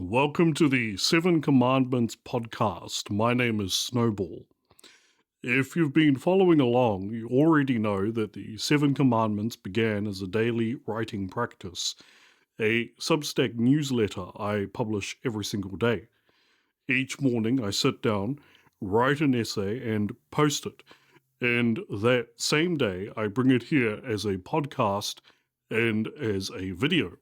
Welcome to the Seven Commandments podcast. My name is Snowball. If you've been following along, you already know that the Seven Commandments began as a daily writing practice, a Substack newsletter I publish every single day. Each morning I sit down, write an essay, and post it. And that same day I bring it here as a podcast and as a video.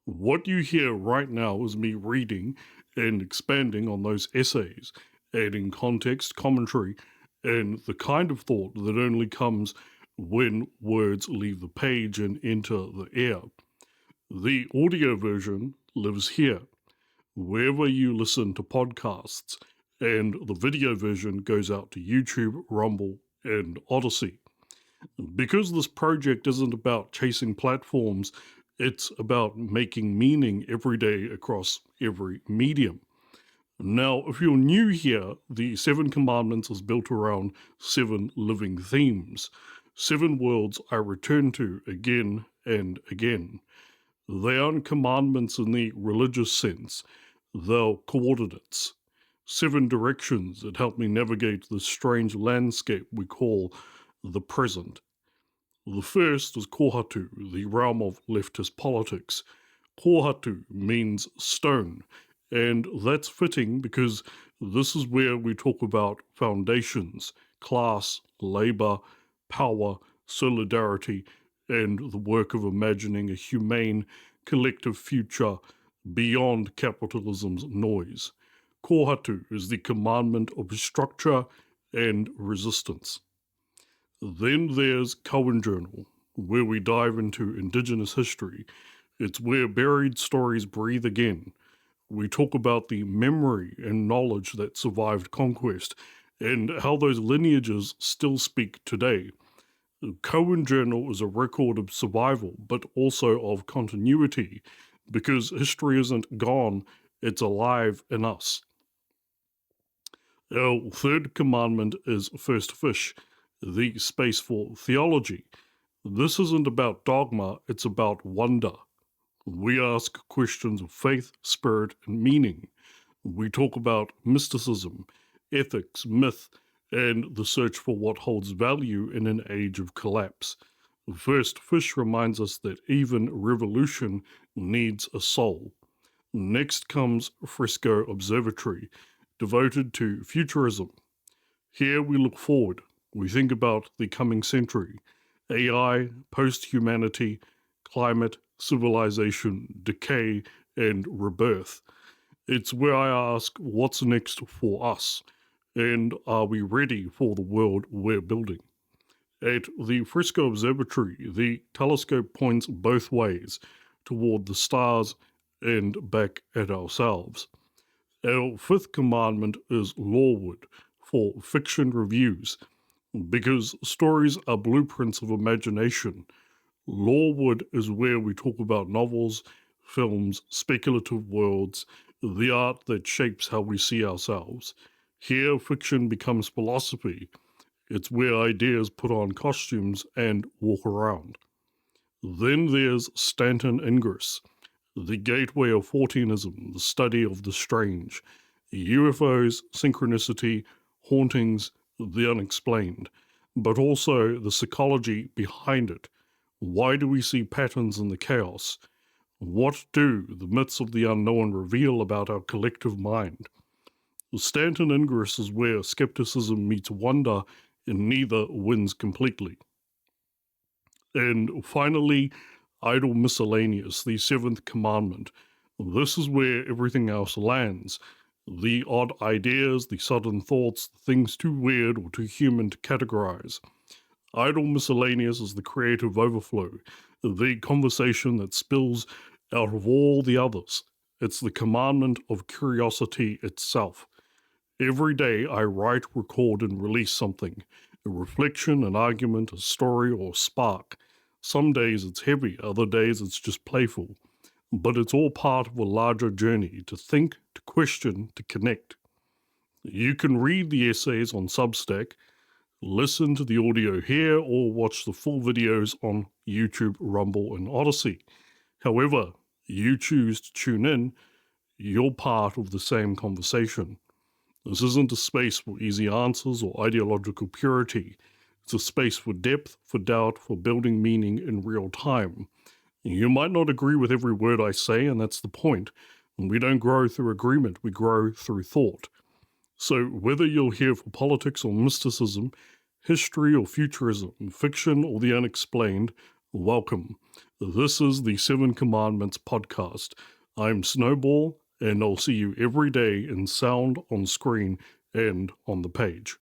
What you hear right now is me reading and expanding on those essays, adding context, commentary, and the kind of thought that only comes when words leave the page and enter the air. The audio version lives here, wherever you listen to podcasts, and the video version goes out to YouTube, Rumble, and Odyssey. Because this project isn't about chasing platforms, it's about making meaning every day across every medium. Now, if you're new here, the Seven Commandments is built around 7 living themes, 7 worlds I return to again and again. They aren't commandments in the religious sense, they're coordinates, 7 directions that help me navigate the strange landscape we call the present. The first is Kōhatu, the realm of leftist politics. Kōhatu means stone, and that's fitting because this is where we talk about foundations, class, labour, power, solidarity, and the work of imagining a humane, collective future beyond capitalism's noise. Kōhatu is the commandment of structure and resistance. Then there's Cowan Journal, where we dive into Indigenous history. It's where buried stories breathe again. We talk about the memory and knowledge that survived conquest and how those lineages still speak today. The Cowan Journal is a record of survival, but also of continuity, because history isn't gone, it's alive in us. Our third commandment is First Fish, the space for theology. This isn't about dogma, it's about wonder. We ask questions of faith, spirit, and meaning. We talk about mysticism, ethics, myth, and the search for what holds value in an age of collapse. First Fish reminds us that even revolution needs a soul. Next comes Fresco Observatory, devoted to futurism. Here we look forward. We think about the coming century, AI, post-humanity, climate, civilization, decay, and rebirth. It's where I ask, what's next for us? And are we ready for the world we're building? At the Fresco Observatory, the telescope points both ways, toward the stars and back at ourselves. Our fifth commandment is Lorewood, for fiction reviews, because stories are blueprints of imagination. Lorewood is where we talk about novels, films, speculative worlds, the art that shapes how we see ourselves. Here, fiction becomes philosophy. It's where ideas put on costumes and walk around. Then there's Stanton Ingress, the gateway of Forteanism, the study of the strange, UFOs, synchronicity, hauntings, the unexplained, but also the psychology behind it. Why do we see patterns in the chaos? What do the myths of the unknown reveal about our collective mind? The Stanton Ingress is where skepticism meets wonder and neither wins completely. And finally, Idle Miscellaneous, the 7th commandment. This is where everything else lands. The odd ideas, the sudden thoughts, things too weird or too human to categorize. Idle Miscellaneous is the creative overflow, the conversation that spills out of all the others. It's the commandment of curiosity itself. Every day I write, record, and release something, a reflection, an argument, a story, or a spark. Some days it's heavy, other days it's just playful. But it's all part of a larger journey to think, to question, to connect. You can read the essays on Substack, listen to the audio here, or watch the full videos on YouTube, Rumble, and Odyssey. However, you choose to tune in, you're part of the same conversation. This isn't a space for easy answers or ideological purity. It's a space for depth, for doubt, for building meaning in real time. You might not agree with every word I say, and that's the point. We don't grow through agreement, we grow through thought. So whether you're here for politics or mysticism, history or futurism, fiction or the unexplained, welcome. This is the Seven Commandments podcast. I'm Snowball, and I'll see you every day in sound, on screen, and on the page.